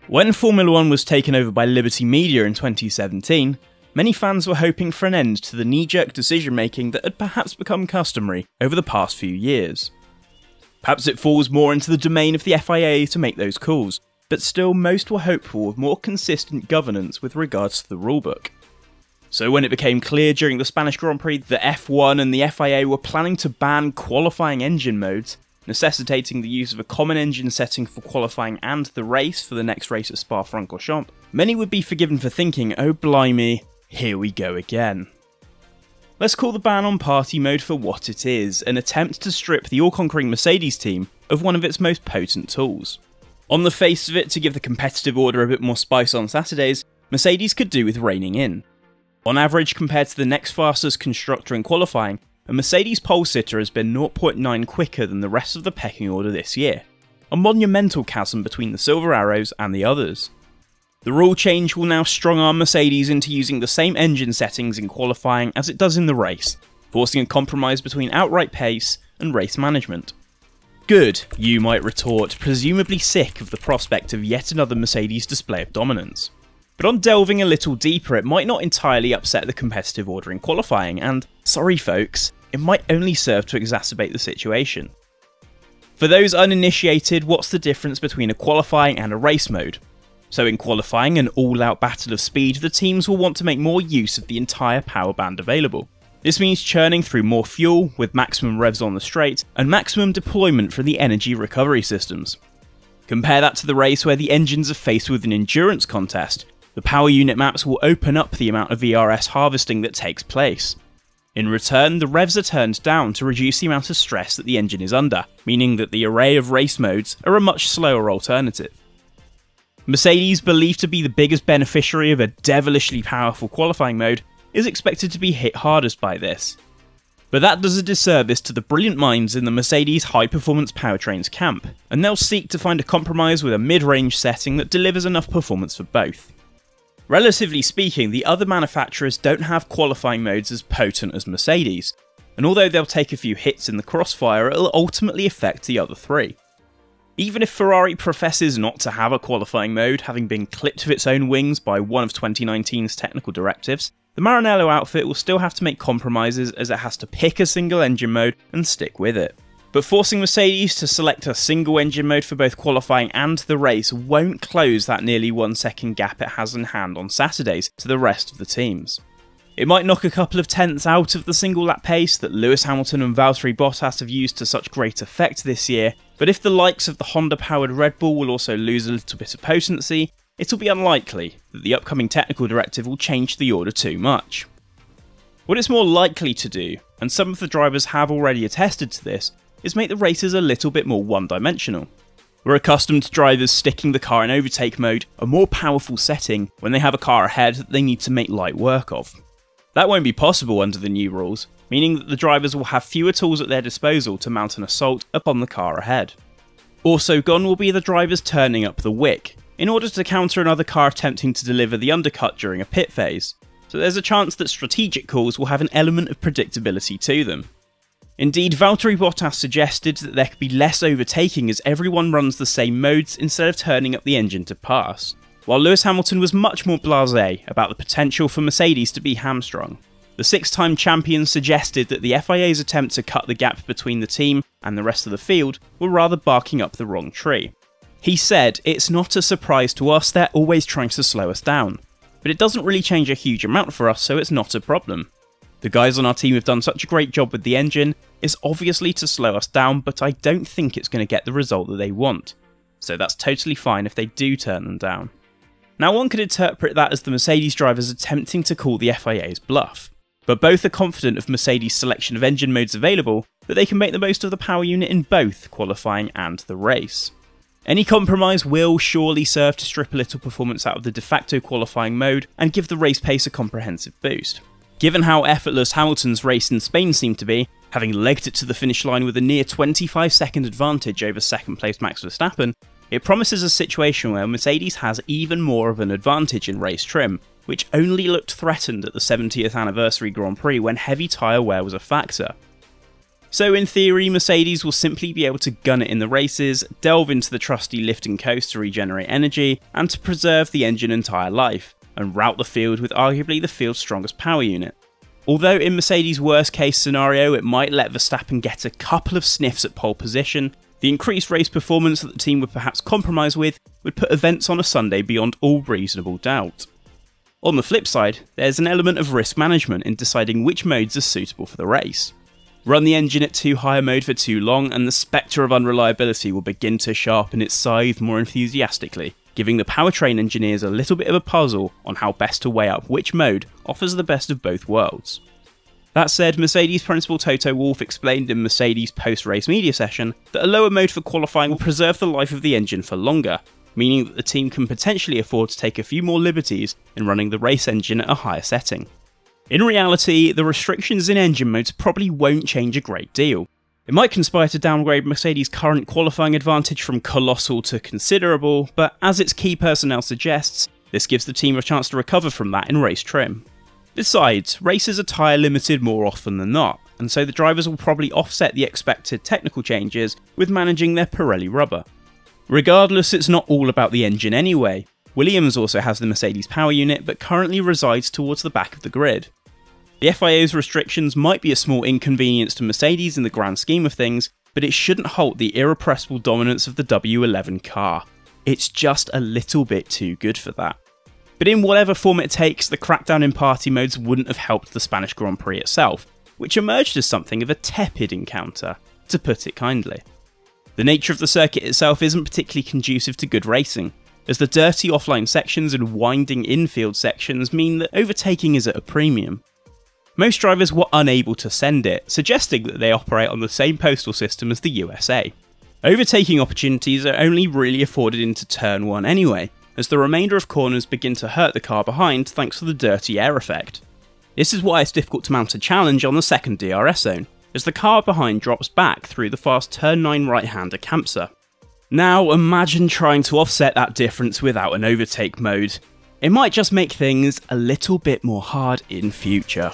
When Formula 1 was taken over by Liberty Media in 2017, many fans were hoping for an end to the knee-jerk decision-making that had perhaps become customary over the past few years. Perhaps it falls more into the domain of the FIA to make those calls, but still most were hopeful of more consistent governance with regards to the rulebook. So when it became clear during the Spanish Grand Prix that F1 and the FIA were planning to ban qualifying engine modes, necessitating the use of a common engine setting for qualifying and the race for the next race at Spa-Francorchamps, many would be forgiven for thinking, oh blimey, here we go again. Let's call the ban on party mode for what it is, an attempt to strip the all-conquering Mercedes team of one of its most potent tools. On the face of it, to give the competitive order a bit more spice on Saturdays, Mercedes could do with reining in. On average, compared to the next fastest constructor in qualifying, a Mercedes pole sitter has been 0.9 quicker than the rest of the pecking order this year, a monumental chasm between the Silver Arrows and the others. The rule change will now strong-arm Mercedes into using the same engine settings in qualifying as it does in the race, forcing a compromise between outright pace and race management. Good, you might retort, presumably sick of the prospect of yet another Mercedes display of dominance. But on delving a little deeper, it might not entirely upset the competitive order in qualifying, and, sorry folks, it might only serve to exacerbate the situation. For those uninitiated, what's the difference between a qualifying and a race mode? So in qualifying, an all-out battle of speed, the teams will want to make more use of the entire power band available. This means churning through more fuel, with maximum revs on the straight, and maximum deployment from the energy recovery systems. Compare that to the race where the engines are faced with an endurance contest. The power unit maps will open up the amount of ERS harvesting that takes place. In return, the revs are turned down to reduce the amount of stress that the engine is under, meaning that the array of race modes are a much slower alternative. Mercedes, believed to be the biggest beneficiary of a devilishly powerful qualifying mode, is expected to be hit hardest by this. But that does a disservice to the brilliant minds in the Mercedes high-performance powertrains camp, and they'll seek to find a compromise with a mid-range setting that delivers enough performance for both. Relatively speaking, the other manufacturers don't have qualifying modes as potent as Mercedes, and although they'll take a few hits in the crossfire, it'll ultimately affect the other three. Even if Ferrari professes not to have a qualifying mode, having been clipped of its own wings by one of 2019's technical directives, the Maranello outfit will still have to make compromises as it has to pick a single engine mode and stick with it. But forcing Mercedes to select a single engine mode for both qualifying and the race won't close that nearly 1 second gap it has in hand on Saturdays to the rest of the teams. It might knock a couple of tenths out of the single lap pace that Lewis Hamilton and Valtteri Bottas have used to such great effect this year, but if the likes of the Honda-powered Red Bull will also lose a little bit of potency, it'll be unlikely that the upcoming technical directive will change the order too much. What it's more likely to do, and some of the drivers have already attested to this, is make the races a little bit more one-dimensional. We're accustomed to drivers sticking the car in overtake mode, a more powerful setting, when they have a car ahead that they need to make light work of. That won't be possible under the new rules, meaning that the drivers will have fewer tools at their disposal to mount an assault upon the car ahead. Also gone will be the drivers turning up the wick, in order to counter another car attempting to deliver the undercut during a pit phase, so there's a chance that strategic calls will have an element of predictability to them. Indeed, Valtteri Bottas suggested that there could be less overtaking as everyone runs the same modes instead of turning up the engine to pass, while Lewis Hamilton was much more blasé about the potential for Mercedes to be hamstrung. The 6-time champion suggested that the FIA's attempt to cut the gap between the team and the rest of the field were rather barking up the wrong tree. He said, "It's not a surprise to us, they're always trying to slow us down, but it doesn't really change a huge amount for us, so it's not a problem. The guys on our team have done such a great job with the engine, it's obviously to slow us down, but I don't think it's going to get the result that they want, so that's totally fine if they do turn them down." Now one could interpret that as the Mercedes drivers attempting to call the FIA's bluff, but both are confident of Mercedes' selection of engine modes available that they can make the most of the power unit in both qualifying and the race. Any compromise will surely serve to strip a little performance out of the de facto qualifying mode and give the race pace a comprehensive boost. Given how effortless Hamilton's race in Spain seemed to be, having legged it to the finish line with a near 25-second advantage over second placed Max Verstappen, it promises a situation where Mercedes has even more of an advantage in race trim, which only looked threatened at the 70th anniversary Grand Prix when heavy tyre wear was a factor. So in theory, Mercedes will simply be able to gun it in the races, delve into the trusty lift and coast to regenerate energy, and to preserve the engine entire life, and rout the field with arguably the field's strongest power unit. Although in Mercedes' worst case scenario it might let Verstappen get a couple of sniffs at pole position, the increased race performance that the team would perhaps compromise with would put events on a Sunday beyond all reasonable doubt. On the flip side, there's an element of risk management in deciding which modes are suitable for the race. Run the engine at too high a mode for too long and the spectre of unreliability will begin to sharpen its scythe more enthusiastically, giving the powertrain engineers a little bit of a puzzle on how best to weigh up which mode offers the best of both worlds. That said, Mercedes principal Toto Wolff explained in Mercedes' post-race media session that a lower mode for qualifying will preserve the life of the engine for longer, meaning that the team can potentially afford to take a few more liberties in running the race engine at a higher setting. In reality, the restrictions in engine modes probably won't change a great deal. It might conspire to downgrade Mercedes' current qualifying advantage from colossal to considerable, but as its key personnel suggests, this gives the team a chance to recover from that in race trim. Besides, races are tyre limited more often than not, and so the drivers will probably offset the expected technical changes with managing their Pirelli rubber. Regardless, it's not all about the engine anyway. Williams also has the Mercedes power unit, but currently resides towards the back of the grid. The FIA's restrictions might be a small inconvenience to Mercedes in the grand scheme of things, but it shouldn't halt the irrepressible dominance of the W11 car. It's just a little bit too good for that. But in whatever form it takes, the crackdown in party modes wouldn't have helped the Spanish Grand Prix itself, which emerged as something of a tepid encounter, to put it kindly. The nature of the circuit itself isn't particularly conducive to good racing, as the dirty offline sections and winding infield sections mean that overtaking is at a premium. Most drivers were unable to send it, suggesting that they operate on the same postal system as the USA. Overtaking opportunities are only really afforded into turn 1 anyway, as the remainder of corners begin to hurt the car behind thanks to the dirty air effect. This is why it's difficult to mount a challenge on the second DRS zone, as the car behind drops back through the fast turn 9 right-hander Campser. Now imagine trying to offset that difference without an overtake mode. It might just make things a little bit more hard in future.